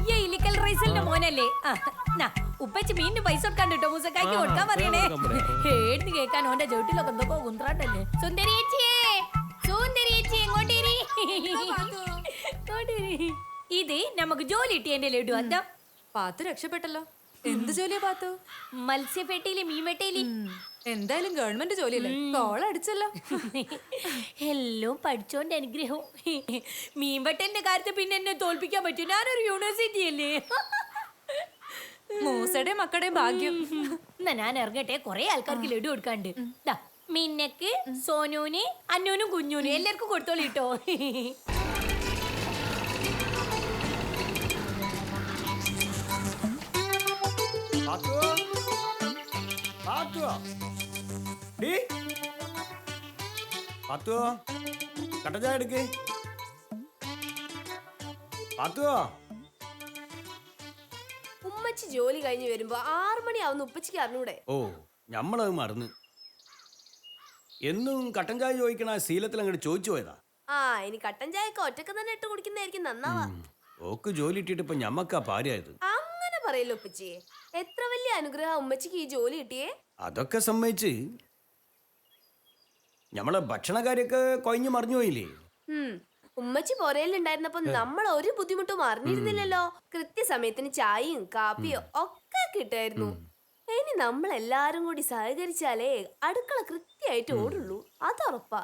ഈ ഇലിക്കൽ റൈസലിന്റെ മോനല്ലേ? ഉപ്പച്ച് മീനിന് പൈസ കൊടുക്കാൻ കേട്ടോ, മൂസക്കായ്ക്ക് കൊടുക്കാൻ പറയണേ. ഏടുന്ന് കേൾക്കാൻ ഓന്റെ ചോട്ടിലൊക്കെ എന്തൊക്കെ കുന്ത്രാട്ടല്ലേ. സുന്ദരിയേച്ചിയേ, സുന്ദരിയേച്ചി എങ്ങോട്ടേരി? ഇത് നമുക്ക് ജോലി കിട്ടിയ ലഡു. എന്താ പാത്തു രക്ഷപ്പെട്ടല്ലോ. എന്ത് ജോലിയാ പാത്തു? മത്സ്യഫെട്ടിയില് മീൻവെട്ടയില്. എന്തായാലും ഗവൺമെന്റ് ജോലിയല്ലേ, കോളടിച്ചല്ലോ. എല്ലാം പഠിച്ചോണ്ട് അനുഗ്രഹം. മീൻവെട്ടലിന്റെ കാര്യത്തിൽ പിന്നെ എന്നെ തോൽപ്പിക്കാൻ പറ്റും, ഞാനൊരു യൂണിവേഴ്സിറ്റി അല്ലേ. മൂസയുടെ മക്കളുടെ ഭാഗ്യം. എന്നാ ഞാൻ ഇറങ്ങട്ടെ, കൊറേ ആൾക്കാർക്ക് ലഡു കൊടുക്കാണ്ട്. മിന്നക്ക്, സോനൂന്, അന്നൂനും കുഞ്ഞൂനും എല്ലാവർക്കും കൊടുത്തോളിട്ടോ. കട്ടചായ എടുക്ക്. ഉമ്മച്ചി ജോലി കഴിഞ്ഞ് വരുമ്പോ 6 മണിയാവുന്ന ഉപ്പച്ചിക്ക് അറിഞ്ഞൂടെ? ഓ, ഞമ്മളത് മറന്ന്. എന്നും കട്ടൻ ചായ ചോദിക്കണ ശീലത്തിൽ അങ്ങോട്ട് ചോദിച്ചു പോയതാ. ഇനി കട്ടൻ ചായക്ക് ഒറ്റക്ക് തന്നെ ഇട്ട് കുടിക്കുന്നതായിരിക്കും നന്നാവാ. ഓക്ക് ജോലി ഇട്ടിട്ട് ഇപ്പൊ ഞമ്മക്കാ പാരായത്. അങ്ങനെ പറയല്ലോ ഉപ്പച്ചി. എത്ര വലിയ അനുഗ്രഹം ഉമ്മച്ചിക്ക് ഈ ജോലി കിട്ടിയേ. അതൊക്കെ സമ്മതിച്ച് ഞമ്മളെ ഭക്ഷണക്കാരൊക്കെ കൊഞ്ഞു മറിഞ്ഞു പോയില്ലേ. ഉമ്മച്ചി പൊരയിലുണ്ടായിരുന്നപ്പോ നമ്മൾ ഒരു ബുദ്ധിമുട്ടും അറിഞ്ഞിരുന്നില്ലല്ലോ. കൃത്യസമയത്തിന് ചായയും കാപ്പിയോ ഒക്കെ കിട്ടായിരുന്നു. ഇനി നമ്മൾ എല്ലാരും കൂടി സഹകരിച്ചാലേ അടുക്കള കൃത്യമായിട്ട് ഓടുള്ളൂ, അതുറപ്പാ.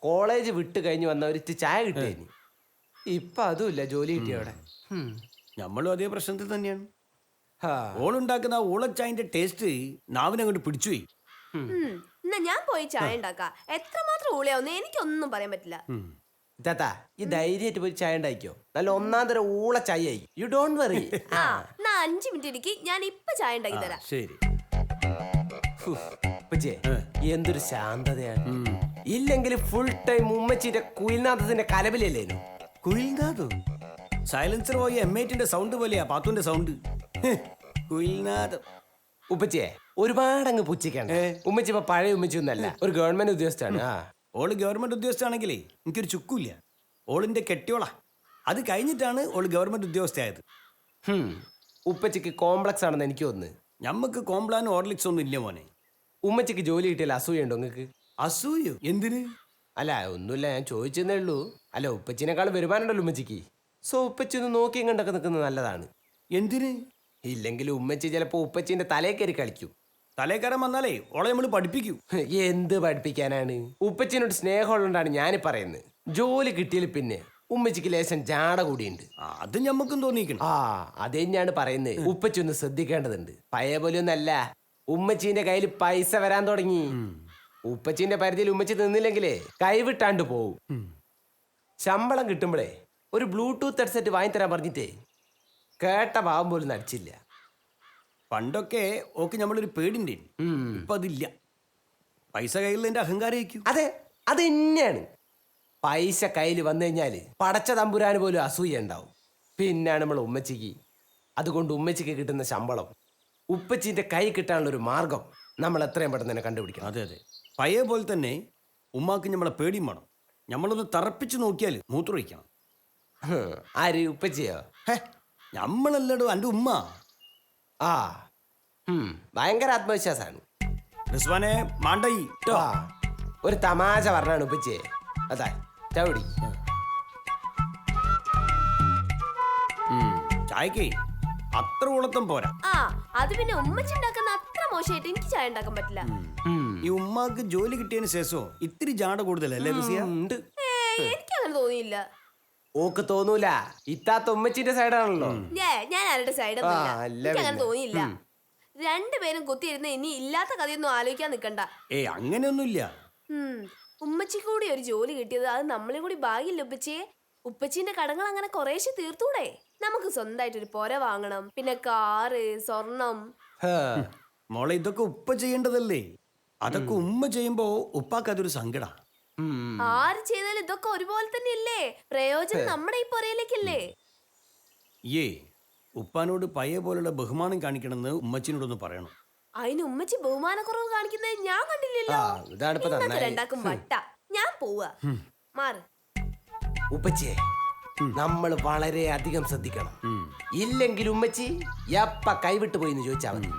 കോളേജ് വിട്ട് കഴിഞ്ഞ് വന്നവരിച്ച് ചായ കിട്ടിയ ഇപ്പൊ അതുമില്ല ജോലി കിട്ടിയോടെ. നമ്മളും അതേ പ്രശ്നത്തിൽ തന്നെയാണ്. ഓളുണ്ടാക്കുന്ന ഊളച്ചായന്റെ ടേസ്റ്റ് നാവിനങ്ങോട്ട് പിടിച്ചുപോയി. എന്നാ ഞാൻ പോയി ചായ ഉണ്ടാക്കാം. എത്രമാത്രം ഊളയാവുന്ന എനിക്കൊന്നും പറയാൻ പറ്റില്ല. താത്താ, ഈ ധൈര്യമായിട്ട് പോയി ചായ ഉണ്ടാക്കിയോ. നല്ല ഒന്നാം തരം ഊള ചായ ആയി. You don't worry. എന്നാ 5 മിനിറ്റ് ഇരിക്കും, ഞാൻ ഇപ്പൊ ചായ ഉണ്ടാക്കി തരാം. ശരി. എന്തൊരു ശാന്തതയാണ്. ഇല്ലെങ്കിൽ ഫുൾ ടൈം ഉമ്മച്ചിന്റെ കുയിൽനാഥത്തിന്റെ കലബിലല്ലേനു. കുയിൽനാഥം സൈലൻസർ പോയി എമ്മേറ്റിന്റെ സൗണ്ട് പോലെയാ പാത്തുന്റെ സൗണ്ട്. കുയിൽനാഥം. ഉപ്പച്ചിയെ ഒരുപാട് അങ്ങ് പുച്ഛിക്കണ്ട. ഉമ്മച്ചി ഇപ്പൊ പഴയ ഉമ്മച്ചി ഒന്നല്ല, ഒരു ഗവൺമെന്റ് ഉദ്യോഗസ്ഥയാണ്. ഓള് ഗവൺമെന്റ് ഉദ്യോഗസ്ഥയാണെങ്കിലേ എനിക്കൊരു ചുക്കൂല്ല. ഓളിന്റെ കെട്ടിയോളാ. അത് കഴിഞ്ഞിട്ടാണ് ഓള് ഗവൺമെന്റ് ഉദ്യോഗസ്ഥയായത്. ഉപ്പച്ചിക്ക് കോംപ്ലക്സ് ആണെന്ന് എനിക്ക് തോന്നുന്നു. ഞമ്മക്ക് കോംപ്ലാനും ഓർലിക്സ് ഒന്നും ഇല്ല മോനെ. ഉമ്മച്ചിക്ക് ജോലി കിട്ടിയാൽ അസൂയുണ്ടോ നിങ്ങൾക്ക്? അസൂയോ? എന്തിന്? അല്ല ഒന്നുമില്ല, ഞാൻ ചോദിച്ചെന്നേ ഉള്ളൂ. അല്ല ഉപ്പച്ചിനേക്കാളും വരുമാനമുണ്ടല്ലോ ഉമ്മച്ചിക്ക്. സോ ഉപ്പച്ചി ഒന്ന് നോക്കിയും കണ്ടൊക്കെ നിൽക്കുന്നത് നല്ലതാണ്. എന്തിന്? ഇല്ലെങ്കിൽ ഉമ്മച്ചി ചിലപ്പോ ഉപ്പച്ചിന്റെ തലേ കയറി കളിക്കും. തലേക്കരം വന്നാലേ ഓളെ നമ്മൾ പഠിപ്പിക്കൂ. എന്ത് പഠിപ്പിക്കാനാണ്? ഉപ്പച്ചിനോട് സ്നേഹമുള്ളതുകൊണ്ടാണ് ഞാൻ പറയുന്നത്. ജോലി കിട്ടിയാൽ പിന്നെ ഉമ്മച്ചിക്ക് ലേശം ജാട കൂടിയുണ്ട്. അത് ഞമ്മക്കും തോന്നിക്കണം. അത് തന്നെയാണ് പറയുന്നത്. ഉപ്പച്ചി ഒന്ന് ശ്രദ്ധിക്കേണ്ടതുണ്ട്. പഴയ പോലെ ഒന്നല്ല, ഉമ്മച്ചീന്റെ കയ്യിൽ പൈസ വരാൻ തുടങ്ങി. ഉപ്പച്ചിന്റെ പരിധിയിൽ ഉമ്മച്ചി നിന്നില്ലെങ്കിലേ കൈവിട്ടാണ്ട് പോവും. ശമ്പളം കിട്ടുമ്പോഴേ ഒരു ബ്ലൂടൂത്ത് ഹെഡ്സെറ്റ് വാങ്ങിത്തരാൻ പറഞ്ഞിട്ടേ കേട്ട ഭാവം പോലും നടിച്ചില്ല. പണ്ടൊക്കെ ഓക്ക് നമ്മളൊരു പേടിൻ്റെ. ഇപ്പൊ അതില്ല. പൈസ കയ്യിലുള്ളതിന്റെ അഹങ്കാരം. അതെ, അത് തന്നെയാണ്. പൈസ കയ്യിൽ വന്നു കഴിഞ്ഞാല് പടച്ച തമ്പുരാന് പോലും അസൂയ ഉണ്ടാവും. പിന്നാണ് നമ്മൾ ഉമ്മച്ചിക്ക്. അതുകൊണ്ട് ഉമ്മച്ചിക്ക് കിട്ടുന്ന ശമ്പളം ഉപ്പച്ചിന്റെ കൈ കിട്ടാനുള്ള ഒരു മാർഗം നമ്മൾ എത്രയും പെട്ടെന്ന് തന്നെ കണ്ടുപിടിക്കണം. അതെ അതെ, പഴയ പോലെ തന്നെ ഉമ്മാക്ക് നമ്മളെ പേടിയും വേണം. നമ്മളൊന്ന് തറപ്പിച്ച് നോക്കിയാൽ മൂത്രമൊഴിക്കണം. ആര്? ഉപ്പച്ചിയോ? നമ്മളല്ലടോ എൻ്റെ ഉമ്മ. ഭയങ്കര ആത്മവിശ്വാസാണ്. റിസ്വാനെ മാണ്ടായി. ഒരു തമാശ പറഞ്ഞാണ് ഉപ്പച്ചിയെ. അതാ ചവിടി ചായക്കേ അത്ര ഉളത്തം പോരാ. അത് പിന്നെ ഉമ്മച്ചി ഉണ്ടാക്കുന്ന അത്ര മോശമായിട്ട് എനിക്ക് ചായ ഉണ്ടാക്കാൻ പറ്റില്ല. ഈ ഉമ്മാക്ക് ജോലി കിട്ടിയതിന് ശേഷം ഇത്തിരി ജാട കൂടുതലല്ലേ റുസിയ? എനിക്ക് അങ്ങനെ തോന്നിയില്ല. ഓക്ക് തോന്നൂല, ഇത്താത്ത ഉമ്മച്ചിന്റെ സൈഡാണല്ലോ. ഞാൻ ആരുടെ സൈഡ് എനിക്ക് അങ്ങനെ തോന്നിയില്ല. രണ്ടുപേരും കുത്തിയിരുന്ന് ഇനി ഇല്ലാത്ത കഥയൊന്നും ആലോചിക്കാൻ നിക്കണ്ട. അങ്ങനെയൊന്നുമില്ല. ഉമ്മച്ചി കൂടി ഒരു ജോലി കിട്ടിയത് അത് നമ്മളെ കൂടി ഭാഗ്യമില്ല ഉപ്പച്ചിയെ. ഉപ്പച്ചിന്റെ കടങ്ങൾ അങ്ങനെ കുറേശ്ശെ തീർത്തൂടെ? നമുക്ക് സ്വന്തമായിട്ടൊരു പുര വാങ്ങണം, പിന്നെ കാറ്, സ്വർണം. മോളെ ഇതൊക്കെ ഉപ്പ ചെയ്യേണ്ടതല്ലേ? അതൊക്കെ ഉമ്മ ചെയ്യുമ്പോ ഉപ്പാക്ക് അതൊരു സങ്കട. ആര് ചെയ്താലും ഇതൊക്കെ ഒരുപോലെ തന്നെയല്ലേ? പ്രയോജനം നമ്മുടെ ഈ പുരയിലേക്കല്ലേ? ഉപ്പാനോട് പയ്യെ പോലുള്ള ബഹുമാനം കാണിക്കണമെന്ന് ഉമ്മച്ചിനോടൊന്ന് പറയണം. അതിന് ഉമ്മച്ചി ബഹുമാനക്കുറവ് കാണിക്കുന്നത് ഞാൻ കണ്ടില്ലല്ലോ. രണ്ടാക്കും വട്ട. ഞാൻ പോവാ. മാറ് ഉപ്പച്ചിയെ. നമ്മൾ വളരെ അധികം ശ്രദ്ധിക്കണം. ഇല്ലെങ്കിൽ ഉമ്മച്ചി എപ്പ കൈവിട്ട് പോയി എന്ന് ചോദിച്ചാൽ മതി.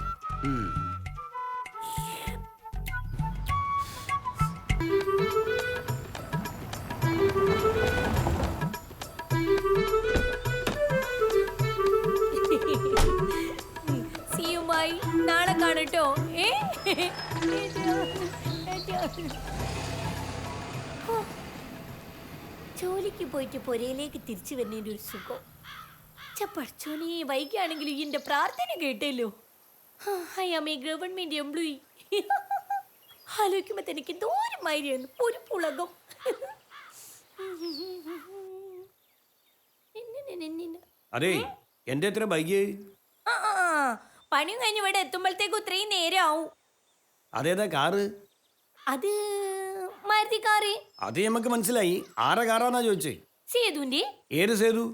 സിയുമായി നാളെ കാണട്ടോ. ജോലിക്ക് പോയിട്ട് പൊരയിലേക്ക് തിരിച്ചു വരുന്നതിന്റെ ഒരു സുഖം. പഠിച്ചോനെ വൈകിയാണെങ്കിലും എന്റെ പ്രാർത്ഥന കേട്ടല്ലോ. I am a government employee. ആലോചിക്കുമ്പോ എനിക്ക് ദൂരമായിരുന്നു ഒരു പുളകം. അതെ എന്റെ എത്ര ബൈക്ക് പണിയും കഴിഞ്ഞ് ഇവിടെ എത്തുമ്പോഴത്തേക്കും ഇത്രയും നേരം ആവും. അതേതാ കാറ്? അത് മാരുതി കാറ്. അത് നമുക്ക് മനസ്സിലായി. ആരെ കാറാന്നാ ചോദിച്ചേ? സേതുന്റെ. ഏത് സേതു?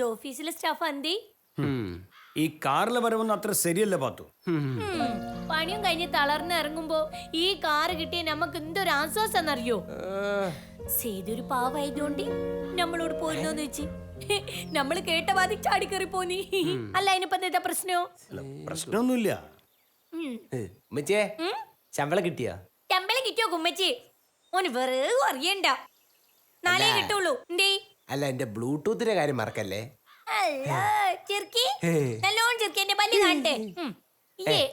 ഓഫീസിലെ സ്റ്റാഫ് അന്തേ. ഈ കാറിലെ വരവൊന്നും അത്ര ശരിയല്ല പാത്തു. പണിയും കഴിഞ്ഞ് തളർന്ന് ഇറങ്ങുമ്പോ ഈ കാറ് കിട്ടിയ നമുക്ക് എന്തൊരു ആശ്വാസം എന്നറിയോ? സേതൊരു പാവായതുകൊണ്ട് നമ്മളോട് പോരുന്നോന്ന് വെച്ച് നമ്മള് കേട്ട വാതി ചാടിക്കേറി പോന്നി. അല്ല അതിനിപ്പോ എന്താ പ്രശ്നോ? പ്രശ്നമൊന്നുമില്ല. ഉമ്മച്ചിയെ ശമ്പളം കിട്ടിയോ? ശമ്പളം കിട്ടിയോ കുമ്മച്ചി? ഓന് വെറുതെ അറിയണ്ട, നാളെ കിട്ടുള്ളൂ. എന്തേ? അല്ല എന്റെ ബ്ലൂടൂത്തിന്റെ കാര്യം മറക്കല്ലേ. ചെറുക്കി നല്ലോണം ചെറുക്കി എന്റെ പല്ല് കാണട്ടെ.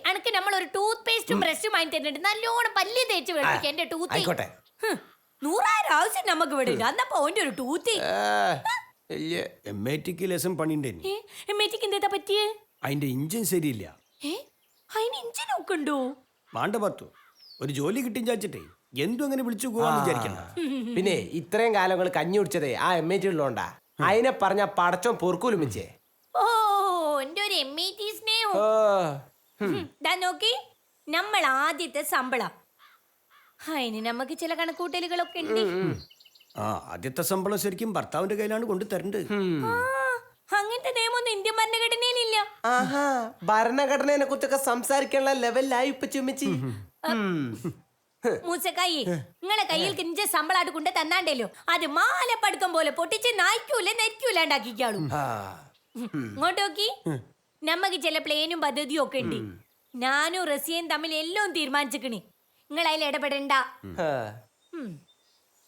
അനക്ക് നമ്മൾ ഒരു ടൂത്ത് പേസ്റ്റും ബ്രഷും വാങ്ങി തരുന്നുണ്ട്. നല്ലോണം പല്ല് തേച്ച് വെളുപ്പിക്ക എന്റെ ടൂത്ത്. ആയിക്കോട്ടെ. 100,000 ആവശ്യം നമുക്ക് വിടില്ല. അന്നപ്പോ ഓന്റെ ഒരു ടൂത്ത്. എംഐടിക്ക് ലെസൺ പണിണ്ടേ. എമ്മേറ്റിക്ക് എന്താ പറ്റിയേ? അതിന്റെ ഇഞ്ചിൻ ശരിയില്ല. അതിന് ഇഞ്ചിൻ ഒക്കെ ഉണ്ടോ? വേണ്ട പത്തു, ഒരു ജോലി കിട്ടി ചാച്ചിട്ടേ എന്തും അങ്ങനെ വിളിച്ചു പോവാന്ന് വിചാരിക്കണ്ട. പിന്നെ ഇത്രയും കാലങ്ങൾ കഞ്ഞി കുടിച്ചതേ ആ എംഐടി ഉള്ളോണ്ടാ. അതിനെ പറഞ്ഞ പടച്ചോൻ പൊറുക്കൂലും വെച്ചേ. ഓ എന്റെ ഒരു എംഐടി സ്നേഹം. നോക്കി നമ്മൾ ആദ്യത്തെ ശമ്പളം. അതിന് നമുക്ക് ചില കണക്കൂട്ടലുകളൊക്കെ ഉണ്ട്. ആദ്യത്തെ ശമ്പളം ശരിക്കും ഭർത്താവിന്റെ കയ്യിലാണ് കൊണ്ടു തരേണ്ടത്. അങ്ങനത്തെ നിയമമൊന്നും ഇന്ത്യൻ ഭരണഘടനയിലില്ല. ആഹാ, ഭരണഘടനയെ കുറിച്ചൊക്കെ സംസാരിക്കാനുള്ള ലെവലായി ഇപ്പൊ ചുമിച്ചി. മൂസക്കായി നിങ്ങളെ കയ്യിൽ കിഞ്ച ശമ്പളായിട്ട് കൊണ്ട് തന്നാണ്ടല്ലോ, അത് മാലപ്പടുക്കം പോലെ പൊട്ടിച്ച് നായ്ക്കൂല നെരിക്കൂല ഉണ്ടാക്കിക്കാളും. ഇങ്ങോട്ട് നോക്കി, നമുക്ക് ചില പ്ലേനും പദ്ധതിയും ഒക്കെ ഉണ്ട്. ഞാനും റസിയയും തമ്മിൽ എല്ലാം തീരുമാനിച്ചിക്കണേ. നിങ്ങൾ അതിൽ ഇടപെടണ്ട.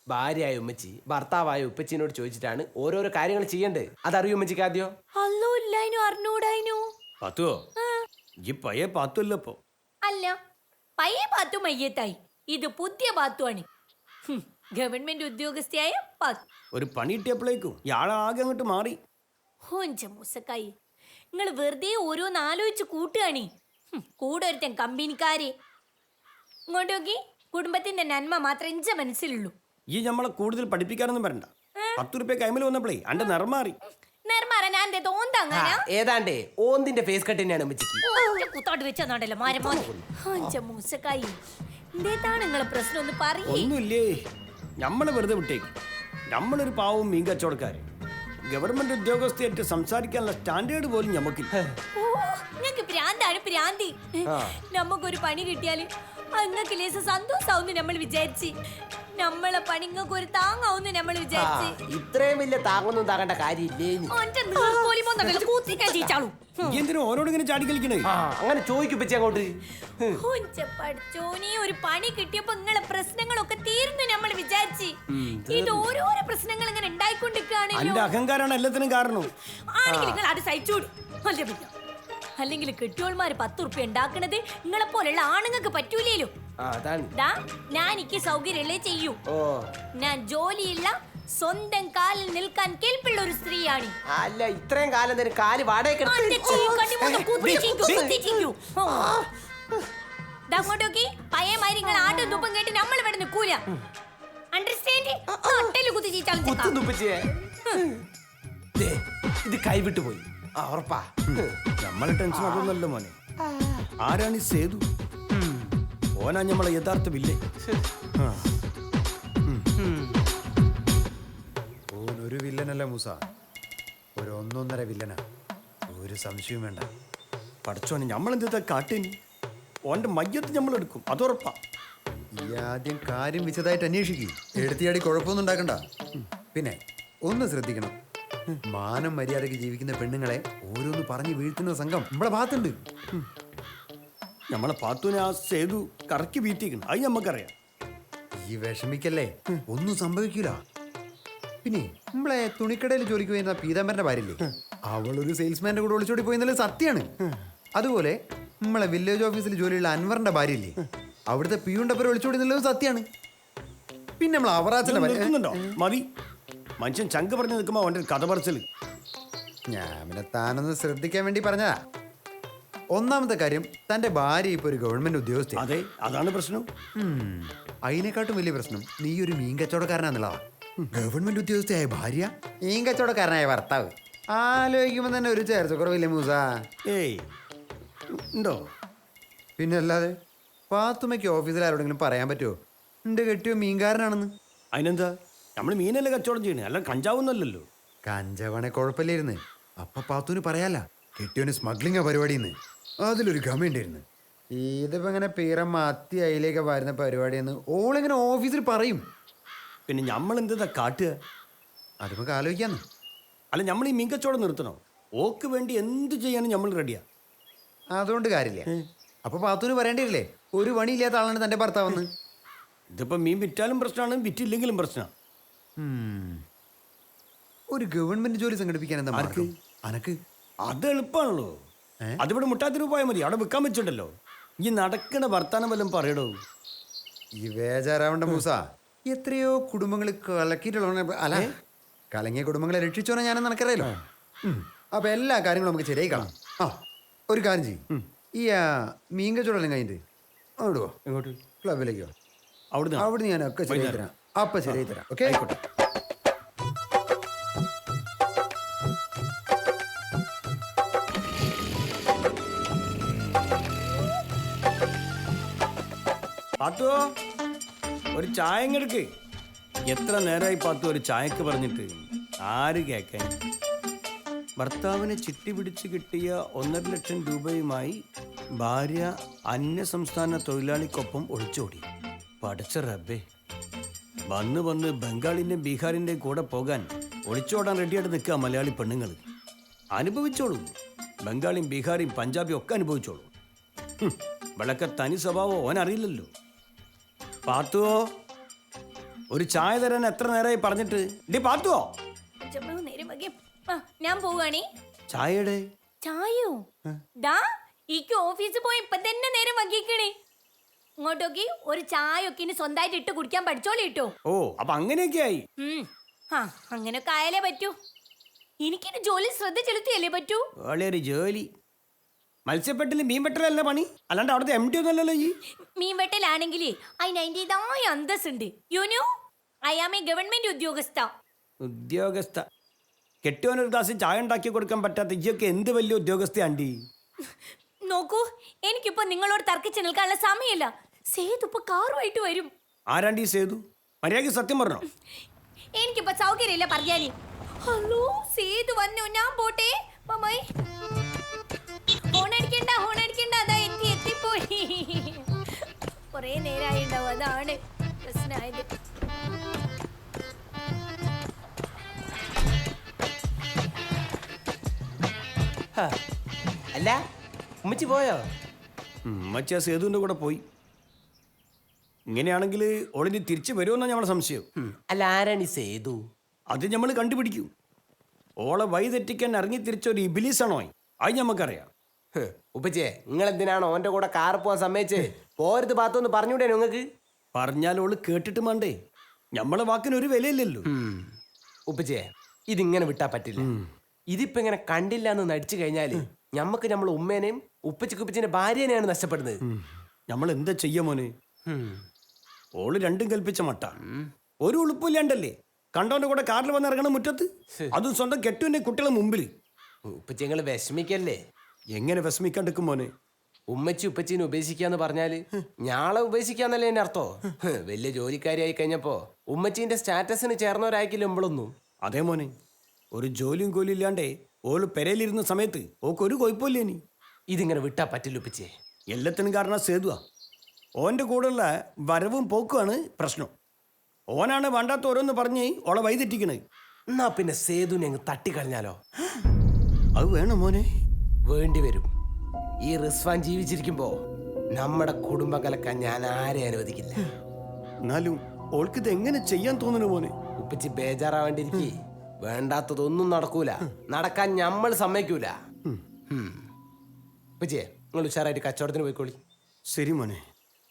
ഭാര്യയായ ഉമ്മച്ചി ഭർത്താവായ ഉപ്പച്ചിനോട് ചോദിച്ചിട്ടാണ് ഓരോരോ കാര്യങ്ങൾ ചെയ്യണ്ടേ. അതറിയോ ഉമ്മച്ചിക്ക് ആദ്യം? അല്ലോ ഇല്ലായിനു അറിഞ്ഞൂടായിനു. പാത്തുവോ ഈ പയ്യെ പാത്തുല്ലപ്പോ? അല്ല, പയ്യെ പാത്തു മയ്യത്തായി. ഇത് പുതിയ പാത്തുവാണ്. ഗവൺമെന്റ് ഉദ്യോഗസ്ഥയായ പാത്തു. ഒരു പണി കിട്ടിയപ്പോഴേക്കും ഇയാളാകെ അങ്ങോട്ട് മാറി. ഹോഞ്ച മൂസക്കായി, നിങ്ങൾ വെറുതെ ഓരോന്ന് ആലോചിച്ച് കൂട്ടുകയാണ്. കൂടെ ഒരുത്തൻ കമ്പനിക്കാര്. ഇങ്ങോട്ട് നോക്കി, കുടുംബത്തിന്റെ നന്മ മാത്രം എഞ്ച മനസ്സിലുള്ളൂ. ഈ നമ്മളെ കൂടുതൽ പഠിപ്പിക്കാനൊന്നും വരണ്ട. 10 രൂപ കൈമൽ വന്നപ്പോഴേ അന്റെ നിറം മാറി. ഏതാണ്ടേ ഓന്തിന്റെ ഫേസ് കട്ട് തന്നെയാണ് ഉമ്മച്ചിക്ക്. കുത്തോട്ട് വെച്ചോണ്ടല്ലോ മൂസക്കായി. എന്തേതാണ് നിങ്ങളെ പ്രശ്നം ഒന്ന് പറയേ. ഒന്നുമില്ലേ, നമ്മളെ വെറുതെ വിട്ടേക്ക്. നമ്മളൊരു പാവവും മീൻ കച്ചവടക്കാര്. ഗവൺമെന്റ് ഉദ്യോഗസ്ഥയായിട്ട് സംസാരിക്കാനുള്ള സ്റ്റാൻഡേർഡ് പോലും ഞമ്മക്കില്ല. നിങ്ങൾക്ക് ഭ്രാന്താണ് ഭ്രാന്തി. നമുക്കൊരു പണി കിട്ടിയാല് അങ്ങക്ക് ലേശ സന്തോഷാവുന്നു നമ്മൾ വിചാരിച്ച്. നമ്മളെ പണിങ്ങൾക്ക് ഒരു താങ്ങാവുന്നു നമ്മൾ വിചാരിച്ച്. ഇത്രയും വലിയ താങ്ങൊന്നും താങ്ങേണ്ട കാര്യമില്ലേ. എന്തിനാ ഓരോട് ഇങ്ങനെ ചാടി കളിക്കണേ? അങ്ങനെ ചോദിക്കുമ്പോ അങ്ങോട്ട് പഠിച്ചോനെ, ഒരു പണി കിട്ടിയപ്പോ നിങ്ങളെ പ്രശ്നങ്ങളൊക്കെ തീർന്നു നമ്മൾ വിചാരിച്ച്. ഇത് ഓരോരോ പ്രശ്നങ്ങൾ ഇങ്ങനെ ഉണ്ടായിക്കൊണ്ടിരിക്കുകയാണ്. എന്റെ അഹങ്കാരാണ് എല്ലാത്തിനും കാരണം. ആണെങ്കിൽ നിങ്ങൾ അത് സഹിച്ചൂടി. അല്ലെങ്കിൽ കെട്ടിയോൾമാര് 10 ഉറുപ്പ്യ ഉണ്ടാക്കണത് നിങ്ങളെ പോലുള്ള ആണുങ്ങൾക്ക് പറ്റൂലേലോ. ഞാൻ എനിക്ക് സൗകര്യങ്ങളെ ചെയ്യൂ. ഞാൻ ജോലിയില്ല, സ്വന്തം കാലിൽ നിൽക്കാൻ കേൾപ്പുള്ള ഒരു സ്ത്രീയാണ്. അല്ല, ഇത്രയും കാലം തന്നെ കാല് വാടക പയ്യമാരി നിങ്ങൾ ആട്ടും തുപ്പം കേട്ട് നമ്മൾ ഇവിടെ നിൽക്കൂല. അണ്ടർസ്റ്റാൻഡ്? ഇത് കൈവിട്ടു പോയി. ഉറപ്പാ. നമ്മളെ ടെൻഷൻ അതൊന്നല്ല മോനെ. ആരാണ് ഈ സേതു? ഓനാ നമ്മളെ യഥാർത്ഥ വില്ലേ. ഓനൊരു വില്ലനല്ല മൂസ, ഒരു 1.5 വില്ലനാ. ഒരു സംശയവും വേണ്ട. പഠിച്ചോനെ, നമ്മളെന്താ കാട്ടിന് ഓന്റെ മയ്യത്ത് നമ്മളെടുക്കും, അതുറപ്പാ. ഈ ആദ്യം കാര്യം വിശദമായിട്ട് അന്വേഷിക്കും. എടുത്തിയാടി കുഴപ്പമൊന്നും ഉണ്ടാക്കണ്ട. പിന്നെ ഒന്ന് ശ്രദ്ധിക്കണം. മാനം മര്യാദയ്ക്ക് ജീവിക്കുന്ന പെണ്ണുങ്ങളെ ഓരോന്ന് പറഞ്ഞു വീഴ്ത്തുന്ന സംഘം നമ്മളെ ഭാഗത്തുണ്ട്. നമ്മളെ പാത്തുവിനെ ആ സേതു കറക്കി വീട്ടിക്കണം, അത് നമുക്കറിയാം. ഈ വിഷമിക്കല്ലേ, ഒന്നും സംഭവിക്കൂല. പിന്നെ നമ്മളെ തുണിക്കടയിൽ ജോലിക്ക് പോയിരുന്ന പീതാംബരന്റെ ഭാര്യയില്ലേ, അവളൊരു സെയിൽസ്മാന്റെ കൂടെ ഒളിച്ചോടി പോയെന്നുള്ളത് സത്യമാണ്. അതുപോലെ നമ്മളെ വില്ലേജ് ഓഫീസിൽ ജോലിയുള്ള അൻവറിന്റെ ഭാര്യയില്ലേ, അവിടുത്തെ പിയുന്റെ പേര് ഒളിച്ചോടി എന്നുള്ളത് സത്യമാണ്. പിന്നെ നമ്മൾ അവറാച്ചന്റെ ഭാര്യ നിൽക്കുന്നുണ്ടോ? മതി. മനുഷ്യൻ ചങ്ക് പറഞ്ഞു നിൽക്കുമ്പോ അവന്റെ ഒരു കഥ പറച്ചില്. ഞാൻ പിന്നെ താനൊന്ന് ശ്രദ്ധിക്കാൻ വേണ്ടി പറഞ്ഞതാ. ഒന്നാമത്തെ കാര്യം, തന്റെ ഭാര്യ ഇപ്പൊ ഒരു ഗവൺമെന്റ് ഉദ്യോഗസ്ഥ. അതെ, അതാണ് പ്രശ്നം. അതിനെക്കാട്ടും വലിയ പ്രശ്നം നീ ഒരു മീൻ കച്ചവടക്കാരനാന്നുള്ളതാ. ഗവൺമെന്റ് ഉദ്യോഗസ്ഥയായ ഭാര്യ, മീൻ കച്ചവടക്കാരനായ ഭർത്താവ്. ആലോചിക്കുമ്പോ തന്നെ ഒരു ചേർച്ചക്കുറവില്ലേ മൂസ? ഏയ് ഉണ്ടോ? പിന്നെ അല്ലാതെ പാത്തുമ്മയ്ക്ക് ഓഫീസിൽ ആരോടെങ്കിലും പറയാൻ പറ്റുമോ എന്റെ കെട്ടിയോ മീൻകാരനാണെന്ന്? അതിനെന്താ, നമ്മൾ മീനല്ലേ കച്ചവടം ചെയ്യണേ, അല്ല കഞ്ചാവൊന്നല്ലല്ലോ. കഞ്ചാവാണെ കുഴപ്പമില്ലായിരുന്നു. അപ്പൊ പാത്തുവിന് പറയാല കെട്ടിയോന് സ്മഗ്ലിംഗ് പരിപാടിന്ന്. അതിലൊരു ഗമയുണ്ടായിരുന്നു. ഇതിപ്പോ ഇങ്ങനെ പീറം മത്തി അതിലേക്ക് വരുന്ന പരിപാടിയെന്ന് ഓളിങ്ങനെ ഓഫീസിൽ പറയും. പിന്നെ നമ്മൾ എന്താ കാട്ടുക? അത് നമുക്ക് ആലോചിക്കാന്ന്. അല്ല, നമ്മൾ ഈ മീൻ കച്ചവടം നിർത്തണോ? ഓക്ക് വേണ്ടി എന്ത് ചെയ്യാനും നമ്മൾ റെഡിയാ. അതുകൊണ്ട് കാര്യമില്ല. അപ്പൊ പാത്തുവിന് പറയേണ്ടിയില്ലേ ഒരു പണിയില്ലാത്ത ആളാണ് തന്റെ ഭർത്താവെന്ന്? ഇതിപ്പോ മീൻ വിറ്റാലും പ്രശ്നമാണ്, വിറ്റില്ലെങ്കിലും പ്രശ്നമാണ്. ഒരു ഗവൺമെന്റ് ജോലി സംഘടിപ്പിക്കാൻ എന്താ മാർഗം? അനക്ക് അത് എളുപ്പമാണല്ലോ. അതിവിടെ മുട്ടാത്തിരി പോയാൽ മതി, അവിടെ വിൽക്കാൻ വെച്ചിട്ടല്ലോ. ഈ നടക്കണ വർത്താനം വല്ലതും പറയടോ. ഈ വേജാരാവണ്ട മൂസ, എത്രയോ കുടുംബങ്ങൾ കലക്കിയിട്ടുള്ള അല്ല, കലങ്ങിയ കുടുംബങ്ങളെ രക്ഷിച്ചോനെ ഞാനെന്ന് നിനക്കറിയാലോ. അപ്പൊ എല്ലാ കാര്യങ്ങളും നമുക്ക് ശരിയായി കാണാം. ആ, ഒരു കാര്യം ചെയ്യും, ഈ മീൻ കച്ചവടം കഴിഞ്ഞിട്ട് അങ്ങോട്ട് പോ. എങ്ങോട്ട്? ക്ലബിലേക്കോ? അവിടുന്ന് അവിടുന്ന് ഞാൻ ഒക്കെ ശരിയായി തരാം. അപ്പൊ ശരിയായി തരാം. ഓക്കെ, ആയിക്കോട്ടെ. പാത്തോ, ഒരു ചായ എടുക്ക്. എത്ര നേരമായി പാത്തു ഒരു ചായക്ക് പറഞ്ഞിട്ട്? ആര് കേക്കാൻ? ഭർത്താവിനെ ചിട്ടി പിടിച്ച് കിട്ടിയ 1.5 ലക്ഷം രൂപയുമായി ഭാര്യ അന്യ സംസ്ഥാന തൊഴിലാളിക്കൊപ്പം ഒളിച്ചോടി. പഠിച്ച റബ്ബേ, വന്ന് ബംഗാളിന്റെ ബീഹാറിന്റെ കൂടെ പോകാൻ ഒളിച്ചോടാൻ റെഡിയായിട്ട് നിൽക്കുക മലയാളി പെണ്ണുങ്ങൾ. അനുഭവിച്ചോളൂ. ബംഗാളിയും ബീഹാറിയും പഞ്ചാബിയും ഒക്കെ അനുഭവിച്ചോളൂ. ഇവളൊക്കെ തനി സ്വഭാവം ഓനറിയില്ലല്ലോ. പാത്തുവോ, ഒരു ചായ തരാൻ എത്ര നേരമായി പറഞ്ഞിട്ട്? ഡി പാത്തുവോ, ഞാൻ പോവാണേ. ചായയുടെ ചായോ? ഡാ, ഈക്ക് ഓഫീസിൽ പോയി ഇപ്പൊ തന്നെ നേരം വൈകിക്കണേ. ഇങ്ങോട്ടോക്കി ഒരു ചായ ഒക്കെ ഇനി സ്വന്തമായിട്ട് ഇട്ട് കുടിക്കാൻ പഠിച്ചോളി ഇട്ടോ. ഓ, അപ്പൊ അങ്ങനെയൊക്കെ ആയി. അങ്ങനെയൊക്കെ ആയാലേ പറ്റൂ. എനിക്കിന് ജോലി ശ്രദ്ധ ചെലുത്തിയല്ലേ പറ്റൂ. വളരെ ജോലി. മത്സ്യപ്പെട്ടില് മീൻ വെട്ടലല്ല പണി, അല്ലാണ്ട് അവിടുത്തെ MD ഒന്നല്ലല്ലോ ഈ. മീൻ വെട്ടലാണെങ്കിൽ അതിന് അതിൻ്റെതായ അന്തസ്സുണ്ട്. You know, I am a government ഉദ്യോഗസ്ഥ. ഉദ്യോഗസ്ഥ? കെട്ടിയോനൊരു ഗ്ലാസ് ചായ ഉണ്ടാക്കി കൊടുക്കാൻ പറ്റാത്ത ഇയൊക്കെ എന്ത് വലിയ ഉദ്യോഗസ്ഥയാണ്ടി. നോക്കൂ, എനിക്കിപ്പോ നിങ്ങളോട് തർക്കിച്ച് നിൽക്കാനുള്ള സമയമില്ല. സേതു ഇപ്പൊ കാറുമായിട്ട് വരും. ആരാണ്ടി സേതു? മര്യാദയ്ക്ക് സത്യം പറഞ്ഞോ? എനിക്കിപ്പോ സൗകര്യമില്ല പറയാന്. ഹലോ, സേതു വന്നു, ഞാൻ പോട്ടെ. മമ്മായി ഹോണടിക്കണ്ട, അതാ എത്തിപ്പോയി. കൊറേ നേരമായി ഉണ്ടാവും, അതാണ് പ്രശ്നമായത്. അല്ല, ഉമ്മച്ചി പോയോ? മച്ചാ സേതുവിന്റെ കൂടെ പോയി. ഇങ്ങനെയാണെങ്കിൽ ഓളിനി തിരിച്ചു വരുമെന്നാണ് നമ്മളെ സംശയം. അല്ല, ആരാണ് ഈ സേതു? അത് നമ്മൾ കണ്ടുപിടിക്കും. ഓളെ വഴി തെറ്റിക്കാൻ ഇറങ്ങി തിരിച്ച ഒരു ഇബിലീസാണോ അത് നമുക്കറിയാം. ഉപ്പച്ചേ, നിങ്ങൾ എന്തിനാണോ ഓന്റെ കൂടെ കാർ പോവാൻ സമ്മതിച്ച്? പോരുത് പാത്തൊന്ന് പറഞ്ഞൂടെ നിങ്ങൾക്ക്? പറഞ്ഞാൽ ഓള് കേട്ടിട്ട് വേണ്ടേ? നമ്മളെ വാക്കിന് ഒരു വിലയില്ലല്ലോ. ഉപ്പച്ചേ, ഇതിങ്ങനെ വിട്ടാ പറ്റില്ല. ഇതിപ്പോ ഇങ്ങനെ കണ്ടില്ല എന്ന് നടിച്ചു കഴിഞ്ഞാല് ഞമ്മക്ക് നമ്മൾ ഉമ്മേനെയും ഉപ്പച്ചിക്ക് ഉപ്പച്ചിന്റെ ഭാര്യനെയാണ് നഷ്ടപ്പെടുന്നത്. നമ്മൾ എന്താ ചെയ്യാ മോനെ? ഓള് രണ്ടും കൽപ്പിച്ച മട്ട. ഒരു ഉളുപ്പില്ലാണ്ടല്ലേ കണ്ടോന്റെ കൂടെ കാറിൽ വന്ന് ഇറങ്ങണം മുറ്റത്ത്, അതും സ്വന്തം കെട്ടുവിന്റെ കുട്ടികളെ മുമ്പിൽ. ഉപ്പച്ചി ഞങ്ങള് വിഷമിക്കല്ലേ? എങ്ങനെ വിഷമിക്കാണ്ടിരിക്കും മോനെ? ഉമ്മച്ചി ഉപ്പച്ചീനെ ഉപേക്ഷിക്കാന്ന് പറഞ്ഞാല് ഞാളെ ഉപേക്ഷിക്കാന്നല്ലേ എന്റെ അർത്ഥോ? വലിയ ജോലിക്കാരിയായി കഴിഞ്ഞപ്പോ ഉമ്മച്ചീന്റെ സ്റ്റാറ്റസിന് ചേർന്നവരായിക്കില്ല നമ്മളൊന്നും. അതേ മോനെ, ഒരു ജോലിയും കോലും ഇല്ലാണ്ടേ ഓള് പെരയിലിരുന്ന സമയത്ത് ഓക്ക് ഒരു കുഴപ്പമില്ലേ? ഇനി ഇതിങ്ങനെ വിട്ടാ പറ്റില്ല ഉപ്പച്ചേ. എല്ലാത്തിനും കാരണം സേതുവാ. ഓൻ്റെ കൂടെയുള്ള വരവും പോക്കുമാണ് പ്രശ്നം. ഓനാണ് വേണ്ടാത്ത ഓരോന്ന് പറഞ്ഞ് ഓളെ വഴി തെറ്റിക്കണത്. എന്നാ പിന്നെ സേതുവിനെ അങ്ങ് തട്ടിക്കളഞ്ഞാലോ? അത് വേണം മോനെ. വേണ്ടി വരും. ഈ റിസ്വാൻ ജീവിച്ചിരിക്കുമ്പോ നമ്മുടെ കുടുംബം കലക്കാൻ ഞാൻ ആരെ അനുവദിക്കില്ല. എന്നാലും ഓൾക്കിത് എങ്ങനെ ചെയ്യാൻ തോന്നുന്നു മോനെ? ഉപ്പച്ചി ബേജാറാവേണ്ടിരിക്കേ. വേണ്ടാത്തതൊന്നും നടക്കൂല. നടക്കാൻ ഞമ്മൾ സമ്മതിക്കൂല. ഉപ്പച്ചിയെ നിങ്ങൾ ഉഷാറായിട്ട് കച്ചവടത്തിന് പോയിക്കോളി. ശരി മോനെ.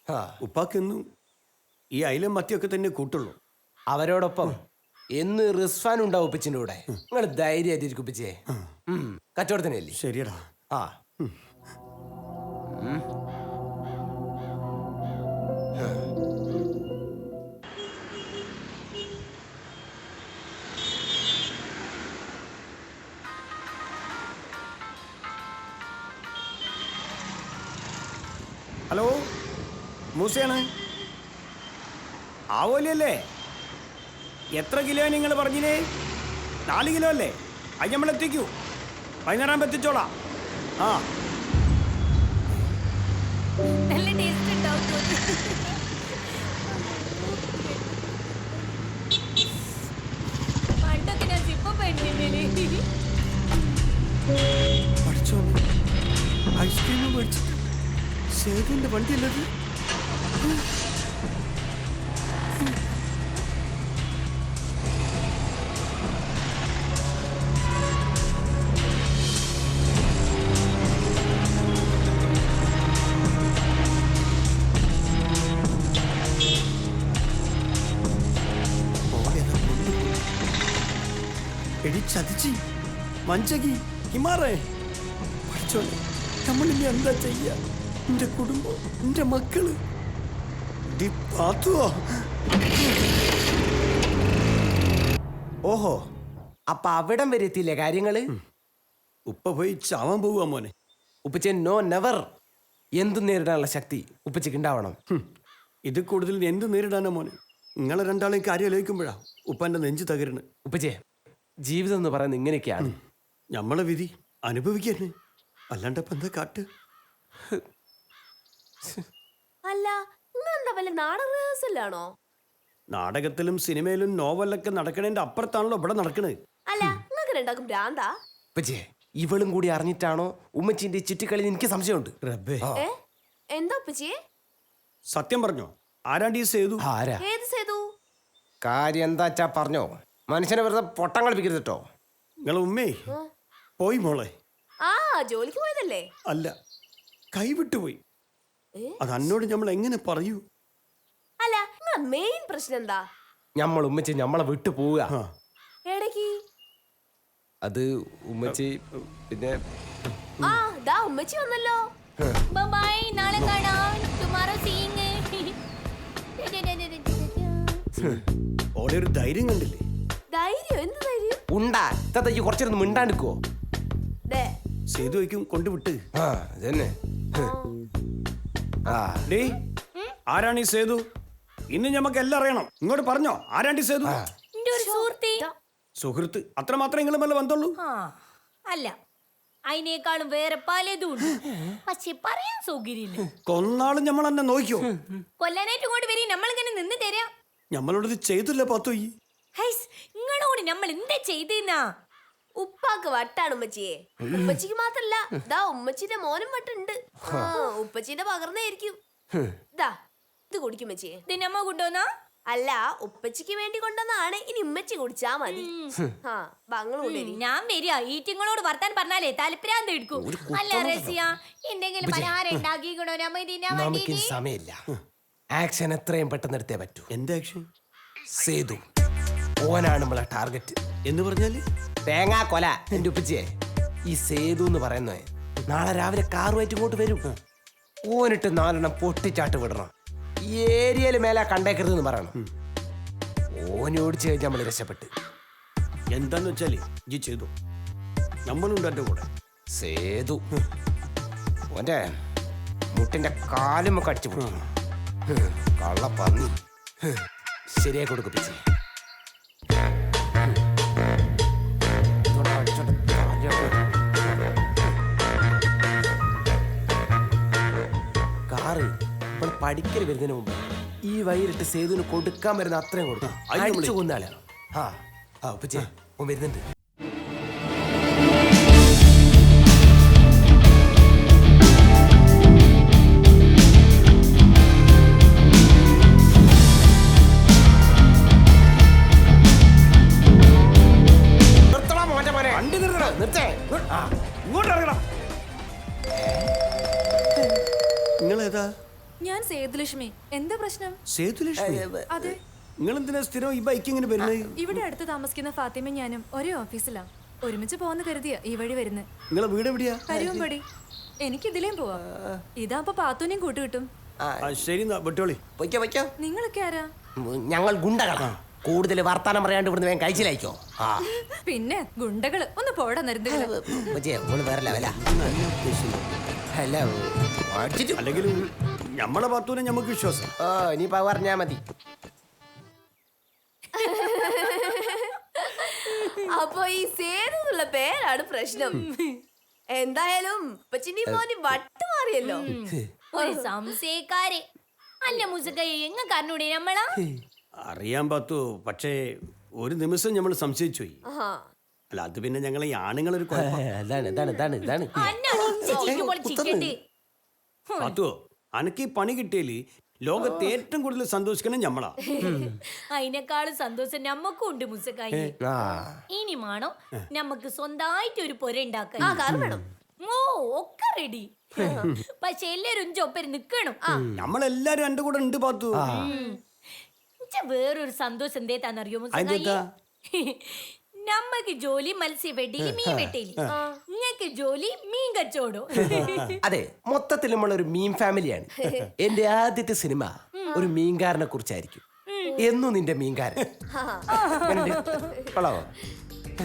ആ ഉപ്പാക്കെന്നും ഈ അയിലും മത്തിയൊക്കെ തന്നെ കൂട്ടുള്ളൂ. അവരോടൊപ്പം എന്ന് റിസ്വാൻ ഉണ്ടാവും ഉപ്പച്ചിന്റെ കൂടെ. നിങ്ങൾ ധൈര്യമായിട്ടിരിക്കും ഉപ്പച്ചിയെ. കച്ചവടത്തിനല്ലേ? ശരിയടാ. ആ ഹലോ, മൂസയാണ്. ആവോലല്ലേ? എത്ര കിലോ നിങ്ങൾ പറഞ്ഞില്ലേ? 4 കിലോ അല്ലേ? അത് നമ്മൾ എത്തിക്കൂ. വൈകുന്നേരം എത്തിച്ചോളാം. ആ നല്ല ടേസ്റ്റ് ഉണ്ടാവും. പണ്ടൊക്കെ ഞാൻ സിപ്പം വേണ്ടില്ലേ? പഠിച്ചോളൂ. ഐസ്ക്രീം മേടിച്ചിട്ട് സേതുവിന്റെ വണ്ടിയല്ലത്. എടി ചതിച്ചി, മഞ്ചകി, ഹിമാറേ, പഠിച്ചോളെ, നമ്മളിനി എന്താ ചെയ്യാ? എന്റെ കുടുംബം, എന്റെ മക്കള്. ഡി പാത്തുവോ? ഓഹോ, അപ്പൊ അവിടം വരെ എത്തിയില്ലേ കാര്യങ്ങള്? ഉപ്പ പോയി ചാവാൻ പോവുക മോനെ. ഉപ്പച്ചൻ നോ നെവർ. എന്തും നേരിടാനുള്ള ശക്തി ഉപ്പച്ചക്ക് ഉണ്ടാവണം. ഇത് കൂടുതൽ എന്ത് നേരിടാനാ മോനെ? നിങ്ങളെ രണ്ടാളെയും കാര്യം ആലോചിക്കുമ്പോഴാ ഉപ്പന്റെ നെഞ്ച് തകരുന്നു. ഉപ്പച്ചേ, ജീവിതം എന്ന് പറയുന്നത് ഇങ്ങനെയൊക്കെയാണ്. നമ്മളെ വിധി അനുഭവിക്കന്നെ, അല്ലാണ്ടപ്പോ എന്താ കാട്ട്? അല്ല, നിങ്ങളെന്താ വല്ല നാടക റിഹേഴ്സലാണോ? നാടകത്തിലും സിനിമയിലും നോവലൊക്കെ നടക്കണേന്റെ അപ്പുറത്താണല്ലോ ഇവിടെ നടക്കണേ. അല്ല, നിങ്ങൾക്ക് രണ്ടാക്കും ഭ്രാന്താ? ഉപ്പച്ചേ, ഇവളും കൂടി അറിഞ്ഞിട്ടാണോ ഉമ്മച്ചിന്റെ ചുറ്റിക്കളി? എനിക്ക് സംശയമുണ്ട്. റബ്ബേ, ഏ എന്താ ഉപ്പച്ചിയെ? സത്യം പറഞ്ഞോ? ആരാണ്ട് ഈ സേതു? ആരാ? ഏത് സേതു? കാര്യം എന്താച്ചാ പറഞ്ഞോ. മനുഷ്യനെ വെറുതെ പൊട്ടം കളിപ്പിക്കരുത് കേട്ടോ. നിങ്ങളെ ഉമ്മേ പോയി മോളെ. ആ, ജോലിക്ക് പോയതല്ലേ? അല്ല, കൈവിട്ടുപോയി. അത് അന്നോട് നമ്മൾ എങ്ങനെ പറയൂ? അല്ല, നിങ്ങളെ മെയിൻ പ്രശ്നം എന്താ? ഞമ്മൾ ഉമ്മച്ചി ഞമ്മളെ വിട്ടു പോവുക. ആ, എടക്ക് അത് ഉമ്മച്ചി പിന്നെ ആ ദാ ഉമ്മച്ചി വന്നല്ലോ. ബൈ, നാളെ കാണാം. Tomorrow seeing. ഓളെ ഒരു ധൈര്യം കണ്ടില്ലേ? ധൈര്യം? എന്ത് ധൈര്യം? ഉണ്ടാ ഇത്തയ്ക്ക് കുറച്ചൊന്ന് മിണ്ടാണ്ടിക്കോ. ദേ, സേതു വയ്ക്കും കൊണ്ടുവിട്ട്. ആ അതന്നെ. ആ ഡേ, ആരാണ് ഈ സേതു? ഇന്ന് ഞമ്മക്ക് എല്ലാം അറിയണം. ഇങ്ങോട്ട് പറഞ്ഞോ, ആരാണ്ട് ഈ സേതു? എന്റെ ഒരു സുഹൃത്തി. സുഹൃത്ത് അത്രമാത്രം നിങ്ങൾ മേലെ ബന്ധമുള്ളൂ? ആ, അല്ല, അതിനേക്കാളും വേറെ പലതും ഉണ്ട്. പക്ഷെ പറയാൻ സൗകര്യമില്ല. കൊന്നാളും നമ്മൾ എന്നെ നോക്കിയോ? കൊല്ലാനായിട്ട് ഇങ്ങോട്ട് വരി, നമ്മളിങ്ങനെ നിന്ന് തരാം. നമ്മളോടത് ചെയ്തില്ല പാത്തോ. ഈ ഹൈസ്, നിങ്ങളോട് നമ്മൾ എന്താ ചെയ്തെന്നാ? ഉപ്പാക്ക് വട്ടാണ് ഉമ്മച്ചിയെ. ഉപ്പച്ചിക്ക് മാത്രല്ല, ദാ ഉമ്മച്ചിന്റെ മോനും വട്ടുണ്ട്. ആ, ഉപ്പച്ചിന്റെ പകർന്നായിരിക്കും. ദാ ഇത് കുടിക്കും ഉമ്മച്ചിയെ. ഇത് നമ്മ കൊണ്ടുവന്നാ? അല്ല, ഉപ്പച്ചിക്ക് വേണ്ടി കൊണ്ടുവന്നാണ്. ഇനി ഉമ്മച്ചി കുടിച്ചാ മതി. ആ, ബങ്ങള് കൊണ്ടുവരി. ഞാൻ വരിക. ഈറ്റിങ്ങളോട് വർത്താൻ പറഞ്ഞാലേ തലപ്രാന്ത് എടുക്കും. അല്ല റസിയ, എന്തെങ്കിലും പലഹാരം ഉണ്ടാക്കിക്കണോ? നമുക്കിനി സമയമില്ല. ആക്ഷൻ എത്രയും പെട്ടെന്ന് എടുത്തേ പറ്റൂ. എന്റെ ആക്ഷൻ സേതു ഓനാണ് നമ്മളെ ടാർഗറ്റ്. എന്ന് പറഞ്ഞാല് തേങ്ങാ കൊല. എന്റെ ഉപ്പച്ചിയെ, ഈ സേതു എന്ന് പറയുന്നേ നാളെ രാവിലെ കാറുമായിട്ട് ഇങ്ങോട്ട് വരും. ഓനിട്ട് 4 പൊട്ടിച്ചാട്ട് വിടണം. ഈ ഏരിയയിൽ മേലെ കണ്ടേക്കരുത് എന്ന് പറയണം. ഓന് ഓടിച്ചു കഴിഞ്ഞാൽ നമ്മൾ രക്ഷപ്പെട്ട്. എന്താന്ന് വെച്ചാല് ജി ചെയ്തു. നമ്മളുണ്ട് എന്റെ കൂടെ. സേതു ഓന്റെ മുട്ടിന്റെ കാലും കടിച്ചു വിടും. കള്ള പന്നി. ശരിയായി കൊടുപ്പിച്ചേ. കാറ് ഇപ്പോൾ പഠിക്കൽ വരുന്നതിന് മുമ്പ് ഈ വൈകിട്ട് സേതുവിന് കൊടുക്കാൻ വരുന്ന അത്രയും കൊടുക്കും. അടിച്ചു കൊന്നാളാണ്. ആ ആ ഉപ്പച്ചേ, ഓൻ വരുന്നുണ്ട്. നിർത്തടാ മോന്റെ മോനെ. വണ്ടി നിർത്തടാ. നിർത്തേ. ആ, ഇങ്ങോട്ട് ഇറങ്ങടാ. നിങ്ങളേതാ? ഞാൻ സേതുലക്ഷ്മി. എന്താ പ്രശ്നം? സേതുലക്ഷ്മി. അതെ, നിങ്ങൾ എന്തിനാ സ്ഥിരം ഈ ബൈക്ക് ഇങ്ങനെ വരുന്നത്? ഇവിടെ അടുത്ത് താമസിക്കുന്ന ഫാത്തിമ ഞാനും ഒരേ ഓഫീസിലാ. ഒരുമിച്ച് പോവാന്ന് കരുതിയ ഈ വഴി വരുന്നത്. നിങ്ങളെ വീട് എവിടെയാ? കരുവമ്പടി. എനിക്ക് ഇതിലേം പോവാ. ഇതാകുമ്പോ പാത്തൂനെയും കൂട്ടുകിട്ടും. ആ, ശരി എന്നാ വിട്ടോളി. പൊയ്ക്കോ പൊയ്ക്കോ. നിങ്ങളൊക്കെ ആരാ? ഞങ്ങൾ ഗുണ്ടകളാ. കൂടുതൽ വർത്താനം പറയാണ്ട് ഇവിടുന്ന് വേഗം കഴിച്ചിലായിക്കോ. ആ പിന്നെ ഗുണ്ടകള്. ഒന്ന് പോടാ നരുന്നുകള്. വേറെ ലെവലാ. അല്ല അടിച്ചിട്ട് അല്ലെങ്കിലും നമ്മളെ പാത്തൂനെ നമുക്ക് വിശ്വാസം. ഓ ഇനിയിപ്പോ പറഞ്ഞാ മതി. അപ്പൊ ഈ സേതു എന്നുള്ള പേരാണ് പ്രശ്നം. എന്തായാലും ഉപ്പച്ചിനി മോനി വട്ട് മാറിയല്ലോ. ഒരു സംശയക്കാരെ. അല്ല മുസക്കയെ എങ്ങ കണ്ണൂടെ നമ്മളാ? അറിയാൻ പാത്തു, പക്ഷേ ഒരു നിമിഷം നമ്മൾ സംശയിച്ചു പോയി. ആഹാ. അല്ല അത് പിന്നെ ഞങ്ങൾ ഈ ആണുങ്ങളൊരു കുഴപ്പം. ഇതാണ് ഇതാണ് ഇതാണ് ഇതാണ് പാത്തു, അനക്ക് ഈ പണി കിട്ടിയാല് ലോകത്ത് ഏറ്റവും കൂടുതൽ സന്തോഷിക്കണം ഞമ്മളാ. അതിനേക്കാളും സന്തോഷം നമ്മക്കും ഉണ്ട് മുസക്കായി. ആ ഇനി മാണോ നമുക്ക് സ്വന്തമായിട്ട് ഒരു പൊര ഉണ്ടാക്കാൻ. ആ കാർ വേണം. ഓ ഒക്കെ റെഡി. പക്ഷെ എല്ലാരും ഒപ്പം നിക്കണം. നമ്മളെല്ലാരും എന്റെ കൂടെ ഉണ്ട് പാത്തു. വേറൊരു സന്തോഷം എന്തേത്താന്നറിയോ മുസക്കായി? അതെന്താ? നമ്മക്ക് ജോലി മത്സ്യ വെട്ടിയില് മീൻ വെട്ടിയില്, നിങ്ങക്ക് ജോലി മീൻ കച്ചവടം. അതെ, മൊത്തത്തിൽ നമ്മളൊരു മീൻ ഫാമിലിയാണ്. എന്റെ ആദ്യത്തെ സിനിമ ഒരു മീൻകാരനെ കുറിച്ചായിരിക്കും. എന്നും നിന്റെ മീൻകാരൻ. എങ്ങനുണ്ട്? കൊള്ളാവോ?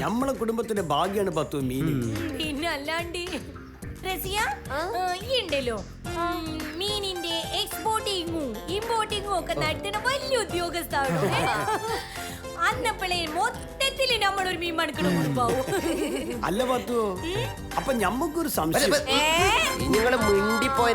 നമ്മളെ കുടുംബത്തിന്റെ ഭാഗ്യാണ് പാത്തു മീൻ. പിന്നെ അല്ലാണ്ട് റസിയ, ഈ ഉണ്ടല്ലോ മീനിന്റെ എക്സ്പോർട്ടിങ്ങും ഇമ്പോർട്ടിങ്ങും ഒക്കെ നടത്തുന്ന വലിയ ഉദ്യോഗസ്ഥാണോ? അന്നപ്പോഴേ മൊത്തത്തില് നമ്മളൊരു മീൻ മണിക്കണ കുടുംബാവും. അല്ല പാത്തു, അപ്പൊ ഞമ്മക്കൊരു സംശയം. നിങ്ങള് മിണ്ടിപ്പോയ